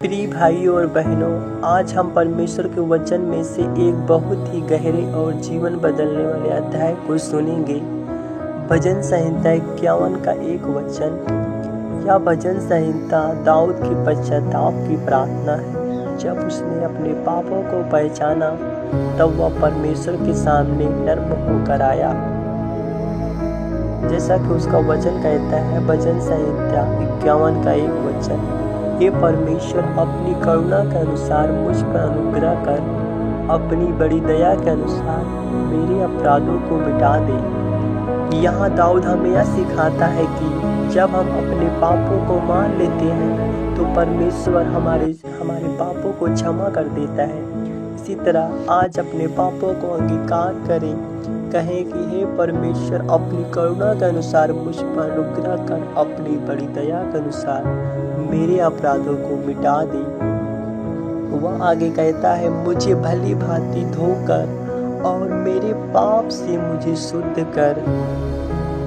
प्रिय भाइयों और बहनों, आज हम परमेश्वर के वचन में से एक बहुत ही गहरे और जीवन बदलने वाले अध्याय को सुनेंगे। भजन संहिता 51 का एक वचन। यह भजन संहिता दाऊद की पश्चाताप की प्रार्थना है। जब उसने अपने पापों को पहचाना तब वह परमेश्वर के सामने नर्म होकर आया। जैसा कि उसका वचन कहता है, भजन संहिता 51 का एक वचन, हे परमेश्वर, अपनी करुणा के अनुसार मुझ पर अनुग्रह कर, अपनी बड़ी दया के अनुसार मेरे अपराधों को मिटा दे। यहाँ दाऊद हमें यह सिखाता है कि जब हम अपने पापों को मान लेते हैं तो परमेश्वर हमारे पापों को क्षमा कर देता है। इसी तरह आज अपने पापों को अंगीकार करें, कहें कि हे परमेश्वर, अपनी करुणा के अनुसार मुझ पर अनुग्रह कर, अपनी बड़ी दया के अनुसार मेरे अपराधों को मिटा दे। वह आगे कहता है, मुझे भली भांति धोकर और मेरे पाप से मुझे शुद्ध कर।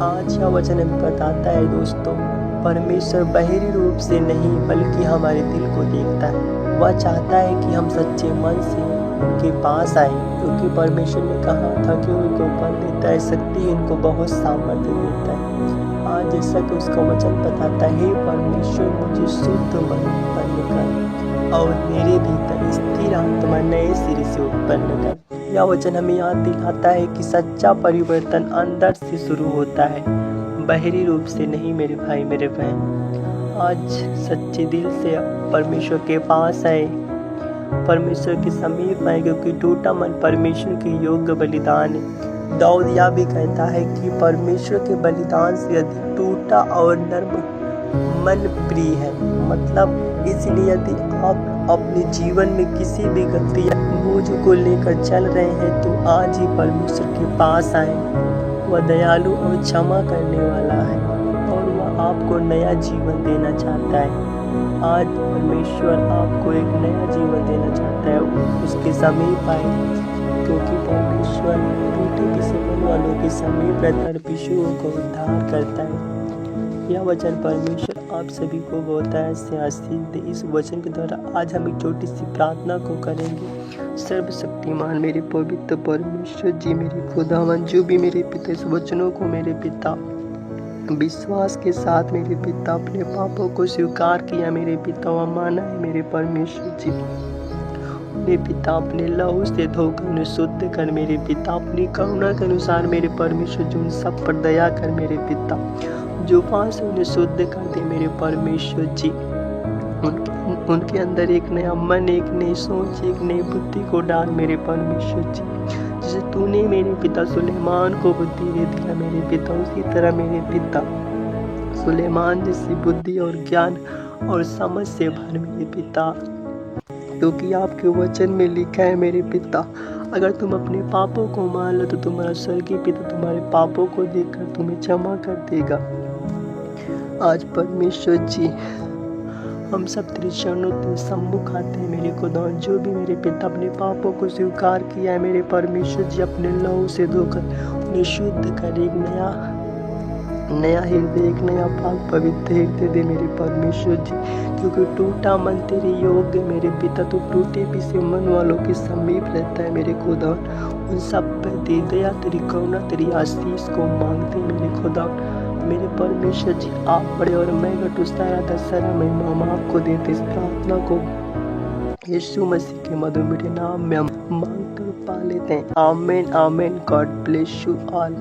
आज यह वचन हमें बताता है दोस्तों, परमेश्वर बाहरी रूप से नहीं बल्कि हमारे दिल को देखता है। वह चाहता है कि हम सच्चे मन से उनके पास आए, क्योंकि परमेश्वर ने कहा था कि उनको बल देता है, शक्ति इनको बहुत सामर्थ्य देता है। आज जैसा कि उसका वचन बताता है, परमेश्वर मुझे शुद्ध मन उत्पन्न कर और मेरे भीतर स्थिर आत्मा नए सिरे से उत्पन्न कर। यह वचन हमें याद दिलाता है कि सच्चा परिवर्तन अंदर से शुरू होता है, बाहरी रूप से नहीं। मेरे भाई मेरे बहन, आज सच्चे दिल से परमेश्वर के पास आए, परमेश्वर के समीप आए, क्योंकि टूटा मन परमेश्वर के योग्य बलिदान है। दाऊद यह भी कहता है कि परमेश्वर के बलिदान से अधिक टूटा और नर्म मन प्रिय है। मतलब इसलिए यदि आप अपने जीवन में किसी भी गलती या बोझ को लेकर चल रहे हैं तो आज ही परमेश्वर के पास आए। वह दयालु और क्षमा करने वाला है और वह आपको नया जीवन देना चाहता है। आज परमेश्वर आपको एक नया जीवन देना चाहता है। उसके समीप आए, क्योंकि परमेश्वर टूटे पिसे मन वालों के समीप रहकर पशुओं को उद्धार करता है। यह वचन परमेश्वर आप सभी को बहुतायत से आशीष दे। इस वचन के द्वारा आज हम एक छोटी सी प्रार्थना को करेंगे। सर्वशक्तिमान मेरे पवित्र परमेश्वर जी, मेरे खुदावन, जो भी मेरे पिता इस वचनों को मेरे पिता विश्वास के साथ मेरे पिता अपने पापों को स्वीकार किया, मेरे पिता वह माना है, मेरे परमेश्वर जी, मेरे पिता अपने लहू से धोकर उन्हें शुद्ध कर, मेरे पिता अपनी करुणा के अनुसार मेरे परमेश्वर जी उन सब पर दया कर, मेरे पिता जो पास उन्हें शुद्ध कर दे, मेरे परमेश्वर जी। उनके अंदर एक नया मन, एक नई सोच, एक नई बुद्धि को डाल, मेरे परमेश्वर जी। जैसे तूने मेरे पिता सुलेमान को बुद्धि दे दिया, मेरे पिता, उसी तरह मेरे पिता सुलेमान जैसी बुद्धि और ज्ञान और समझ से भर, मेरे पिता, क्योंकि आपके वचन में लिखा है, मेरे पिता, अगर तुम अपने पापों को मान लो तो तुम्हारा स्वर्गीय पिता तुम्हारे पापों को देखकर तुम्हें क्षमा कर देगा। आज परमेश्वर जी, हम सब तेरे चरणों के सम्मुख आते हैं, मेरे खुदा, जो भी मेरे पिता अपने पापों को स्वीकार किया है, मेरे परमेश्वर जी, अपने लहू से धोकर उन्हें शुद्ध कर, एक नया हृदय, एक नया पाक पवित्र हृदय दे, मेरे परमेश्वर जी, क्योंकि टूटा मन तेरे योग्य, मेरे पिता, तो टूटे पिसे मन वालों के समीप रहता है, मेरे खुदा। उन सब पर तेरी दया, तेरी करुणा, तेरी आशीष को मांगते, मेरे खुदा, मेरे परमेश्वर जी। आप बड़े और मैं घटू सारा दशहरा महिमा हम आपको देते। इस प्रार्थना को यीशु मसीह के मधुर मीठे नाम में हम मांग कर पा लेते हैं। आमीन, आमीन। God bless you all.